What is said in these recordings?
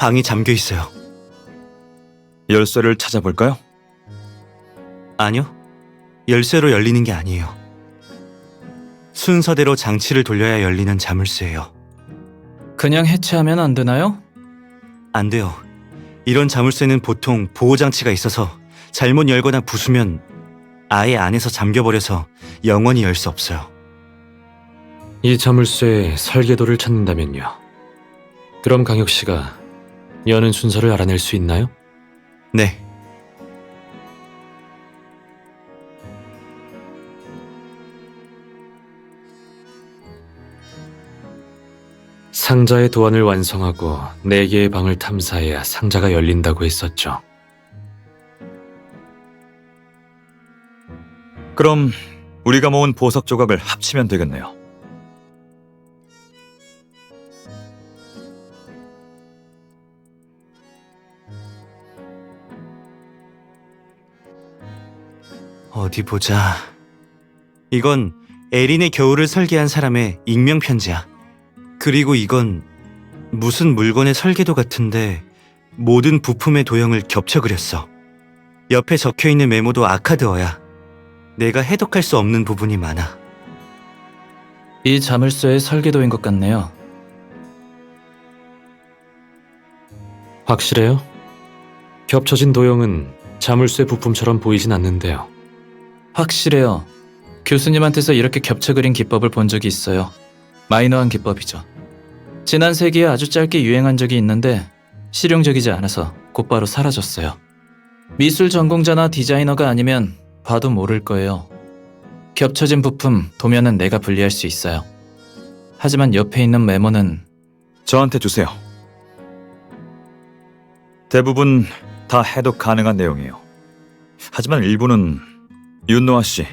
방이 잠겨 있어요. 열쇠를 찾아볼까요? 아니요. 열쇠로 열리는 게 아니에요. 순서대로 장치를 돌려야 열리는 자물쇠예요. 그냥 해체하면 안 되나요? 안 돼요. 이런 자물쇠는 보통 보호장치가 있어서 잘못 열거나 부수면 아예 안에서 잠겨버려서 영원히 열 수 없어요. 이 자물쇠의 설계도를 찾는다면요. 그럼 강혁 씨가 여는 순서를 알아낼 수 있나요? 네. 상자의 도안을 완성하고 4개의 방을 탐사해야 상자가 열린다고 했었죠. 그럼 우리가 모은 보석 조각을 합치면 되겠네요. 어디 보자. 이건 에린의 겨울을 설계한 사람의 익명 편지야. 그리고 이건 무슨 물건의 설계도 같은데 모든 부품의 도형을 겹쳐 그렸어. 옆에 적혀있는 메모도 아카드어야. 내가 해독할 수 없는 부분이 많아. 이 자물쇠의 설계도인 것 같네요. 확실해요? 겹쳐진 도형은 자물쇠 부품처럼 보이진 않는데요. 확실해요. 교수님한테서 이렇게 겹쳐 그린 기법을 본 적이 있어요. 마이너한 기법이죠. 지난 세기에 아주 짧게 유행한 적이 있는데 실용적이지 않아서 곧바로 사라졌어요. 미술 전공자나 디자이너가 아니면 봐도 모를 거예요. 겹쳐진 부품, 도면은 내가 분리할 수 있어요. 하지만 옆에 있는 메모는 저한테 주세요. 대부분 다 해독 가능한 내용이에요. 하지만 일부는 윤노아 씨,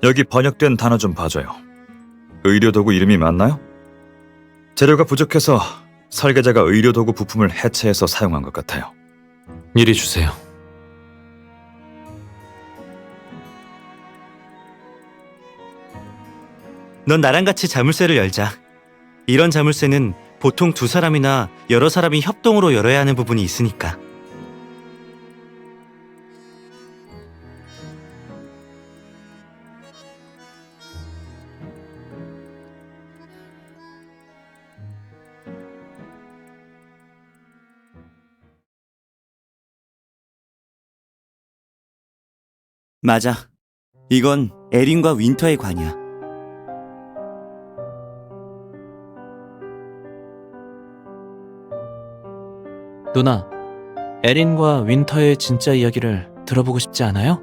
여기 번역된 단어 좀 봐줘요. 의료도구 이름이 맞나요? 재료가 부족해서 설계자가 의료도구 부품을 해체해서 사용한 것 같아요. 이리 주세요. 넌 나랑 같이 자물쇠를 열자. 이런 자물쇠는 보통 2사람이나 여러 사람이 협동으로 열어야 하는 부분이 있으니까. 맞아. 이건 에린과 윈터의 관이야. 누나, 에린과 윈터의 진짜 이야기를 들어보고 싶지 않아요?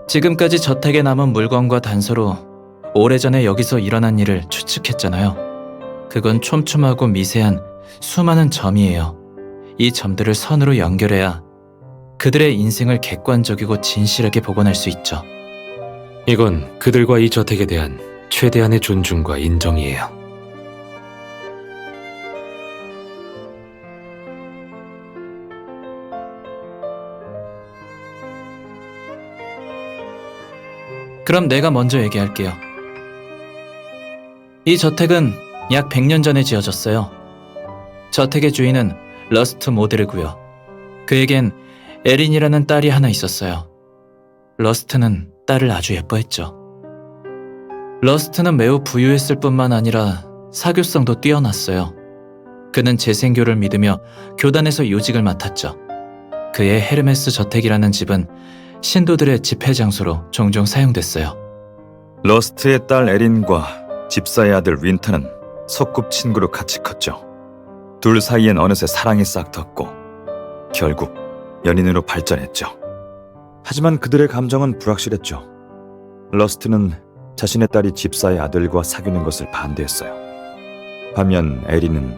지금까지 저택에 남은 물건과 단서로 오래전에 여기서 일어난 일을 추측했잖아요. 그건 촘촘하고 미세한 수많은 점이에요. 이 점들을 선으로 연결해야 그들의 인생을 객관적이고 진실하게 복원할 수 있죠. 이건 그들과 이 저택에 대한 최대한의 존중과 인정이에요. 그럼 내가 먼저 얘기할게요. 이 저택은 약 100년 전에 지어졌어요. 저택의 주인은 러스트 모델이고요. 그에겐 에린이라는 딸이 하나 있었어요. 러스트는 딸을 아주 예뻐했죠. 러스트는 매우 부유했을 뿐만 아니라 사교성도 뛰어났어요. 그는 재생교를 믿으며 교단에서 요직을 맡았죠. 그의 헤르메스 저택이라는 집은 신도들의 집회 장소로 종종 사용됐어요. 러스트의 딸 에린과 집사의 아들 윈터는 소꿉친구로 같이 컸죠. 둘 사이엔 어느새 사랑이 싹텄고 결국 연인으로 발전했죠. 하지만 그들의 감정은 불확실했죠. 러스트는 자신의 딸이 집사의 아들과 사귀는 것을 반대했어요. 반면 에린은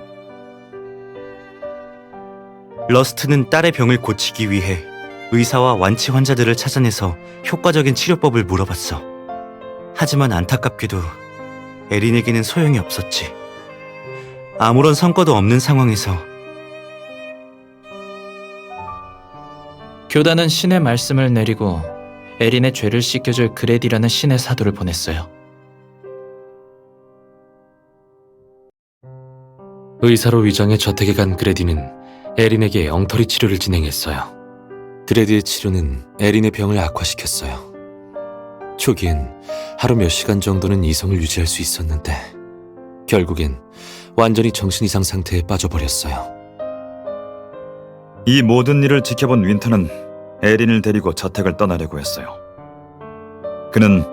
러스트는 딸의 병을 고치기 위해 의사와 완치 환자들을 찾아내서 효과적인 치료법을 물어봤어. 하지만 안타깝게도 에린에게는 소용이 없었지. 아무런 성과도 없는 상황에서 교단은 신의 말씀을 내리고 에린의 죄를 씻겨줄 그레디라는 신의 사도를 보냈어요. 의사로 위장해 저택에 간 그레디는 에린에게 엉터리 치료를 진행했어요. 그레디의 치료는 에린의 병을 악화시켰어요. 초기엔 하루 몇 시간 정도는 이성을 유지할 수 있었는데 결국엔 완전히 정신 이상 상태에 빠져버렸어요. 이 모든 일을 지켜본 윈터는 에린을 데리고 저택을 떠나려고 했어요. 그는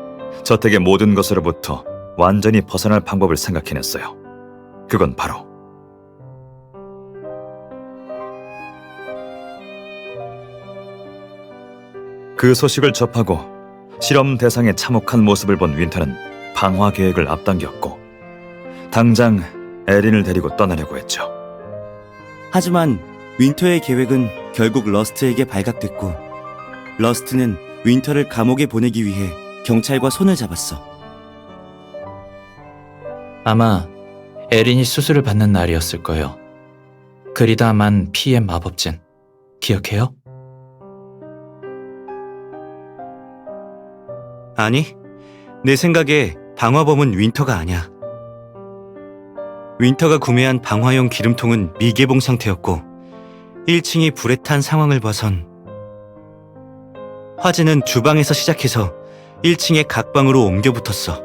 저택의 모든 것으로부터 완전히 벗어날 방법을 생각해냈어요. 그건 바로 그 소식을 접하고 실험 대상의 참혹한 모습을 본 윈터는 방화 계획을 앞당겼고 당장 에린을 데리고 떠나려고 했죠. 하지만 윈터의 계획은 결국 러스트에게 발각됐고 러스트는 윈터를 감옥에 보내기 위해 경찰과 손을 잡았어. 아마 에린이 수술을 받는 날이었을 거예요. 그리다만 PM 마법진. 기억해요? 아니, 내 생각에 방화범은 윈터가 아니야. 윈터가 구매한 방화용 기름통은 미개봉 상태였고 1층이 불에 탄 상황을 봐선 화재는 주방에서 시작해서 1층의 각 방으로 옮겨 붙었어.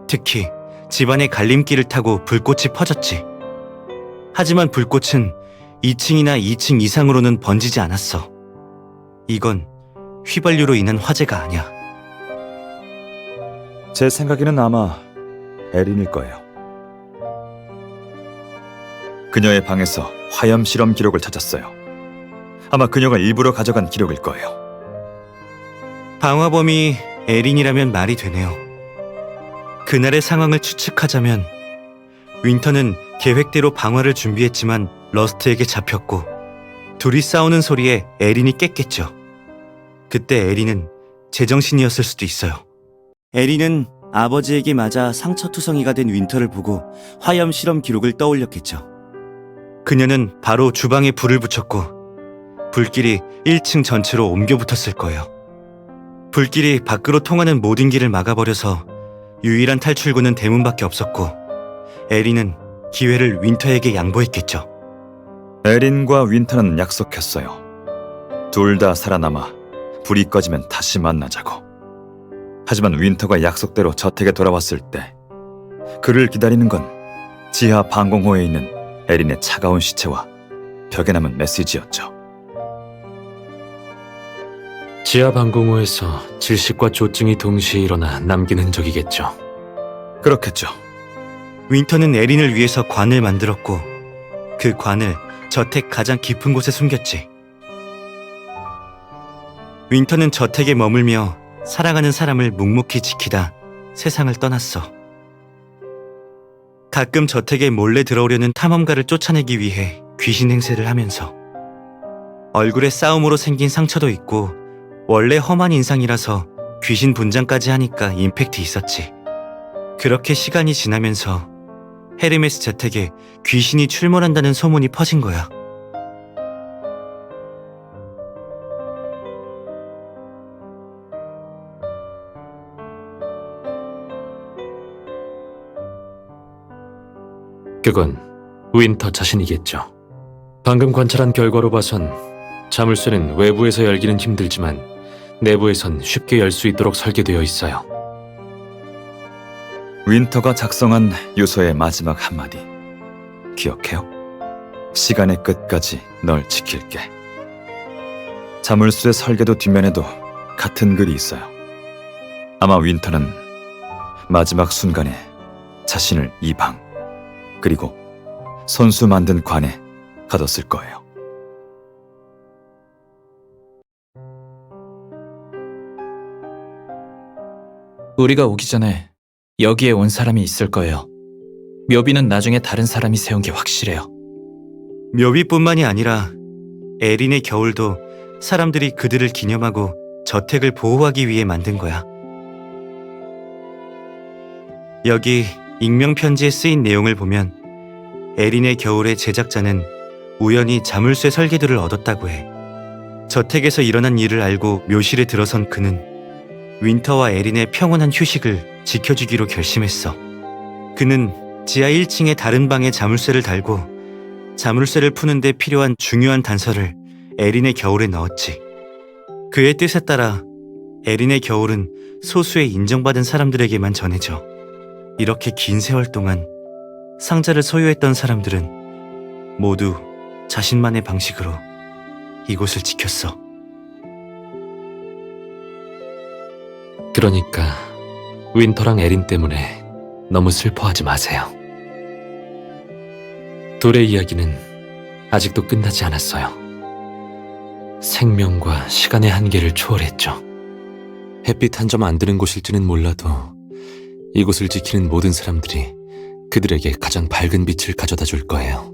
특히 집안의 갈림길을 타고 불꽃이 퍼졌지. 하지만 불꽃은 2층이나 2층 이상으로는 번지지 않았어. 이건 휘발유로 인한 화재가 아니야. 제 생각에는 아마 에린일 거예요. 그녀의 방에서 화염 실험 기록을 찾았어요. 아마 그녀가 일부러 가져간 기록일 거예요. 방화범이 에린이라면 말이 되네요. 그날의 상황을 추측하자면 윈터는 계획대로 방화를 준비했지만 러스트에게 잡혔고 둘이 싸우는 소리에 에린이 깼겠죠. 그때 에린은 제정신이었을 수도 있어요. 에린은 아버지에게 맞아 상처투성이가 된 윈터를 보고 화염 실험 기록을 떠올렸겠죠. 그녀는 바로 주방에 불을 붙였고 불길이 1층 전체로 옮겨 붙었을 거예요. 불길이 밖으로 통하는 모든 길을 막아버려서 유일한 탈출구는 대문밖에 없었고 에린은 기회를 윈터에게 양보했겠죠. 에린과 윈터는 약속했어요. 둘 다 살아남아 불이 꺼지면 다시 만나자고. 하지만 윈터가 약속대로 저택에 돌아왔을 때 그를 기다리는 건 지하 방공호에 있는 에린의 차가운 시체와 벽에 남은 메시지였죠. 지하 방공호에서 질식과 조증이 동시에 일어나 남긴 흔적이겠죠. 그렇겠죠. 윈터는 에린을 위해서 관을 만들었고 그 관을 저택 가장 깊은 곳에 숨겼지. 윈터는 저택에 머물며 사랑하는 사람을 묵묵히 지키다 세상을 떠났어. 가끔 저택에 몰래 들어오려는 탐험가를 쫓아내기 위해 귀신 행세를 하면서 얼굴에 싸움으로 생긴 상처도 있고 원래 험한 인상이라서 귀신 분장까지 하니까 임팩트 있었지. 그렇게 시간이 지나면서 헤르메스 저택에 귀신이 출몰한다는 소문이 퍼진 거야. 그건 윈터 자신이겠죠. 방금 관찰한 결과로 봐선 자물쇠는 외부에서 열기는 힘들지만 내부에선 쉽게 열 수 있도록 설계되어 있어요. 윈터가 작성한 유서의 마지막 한마디. 기억해요? 시간의 끝까지 널 지킬게. 자물쇠 설계도 뒷면에도 같은 글이 있어요. 아마 윈터는 마지막 순간에 자신을 이 방, 그리고 손수 만든 관에 가뒀을 거예요. 우리가 오기 전에 여기에 온 사람이 있을 거예요. 묘비는 나중에 다른 사람이 세운 게 확실해요. 묘비뿐만이 아니라 에린의 겨울도 사람들이 그들을 기념하고 저택을 보호하기 위해 만든 거야. 여기 익명 편지에 쓰인 내용을 보면 에린의 겨울의 제작자는 우연히 자물쇠 설계도를 얻었다고 해. 저택에서 일어난 일을 알고 묘실에 들어선 그는 윈터와 에린의 평온한 휴식을 지켜주기로 결심했어. 그는 지하 1층의 다른 방에 자물쇠를 달고 자물쇠를 푸는데 필요한 중요한 단서를 에린의 겨울에 넣었지. 그의 뜻에 따라 에린의 겨울은 소수의 인정받은 사람들에게만 전해져. 이렇게 긴 세월 동안 상자를 소유했던 사람들은 모두 자신만의 방식으로 이곳을 지켰어. 그러니까 윈터랑 에린 때문에 너무 슬퍼하지 마세요. 둘의 이야기는 아직도 끝나지 않았어요. 생명과 시간의 한계를 초월했죠. 햇빛 한 점 안 드는 곳일지는 몰라도 이곳을 지키는 모든 사람들이 그들에게 가장 밝은 빛을 가져다 줄 거예요.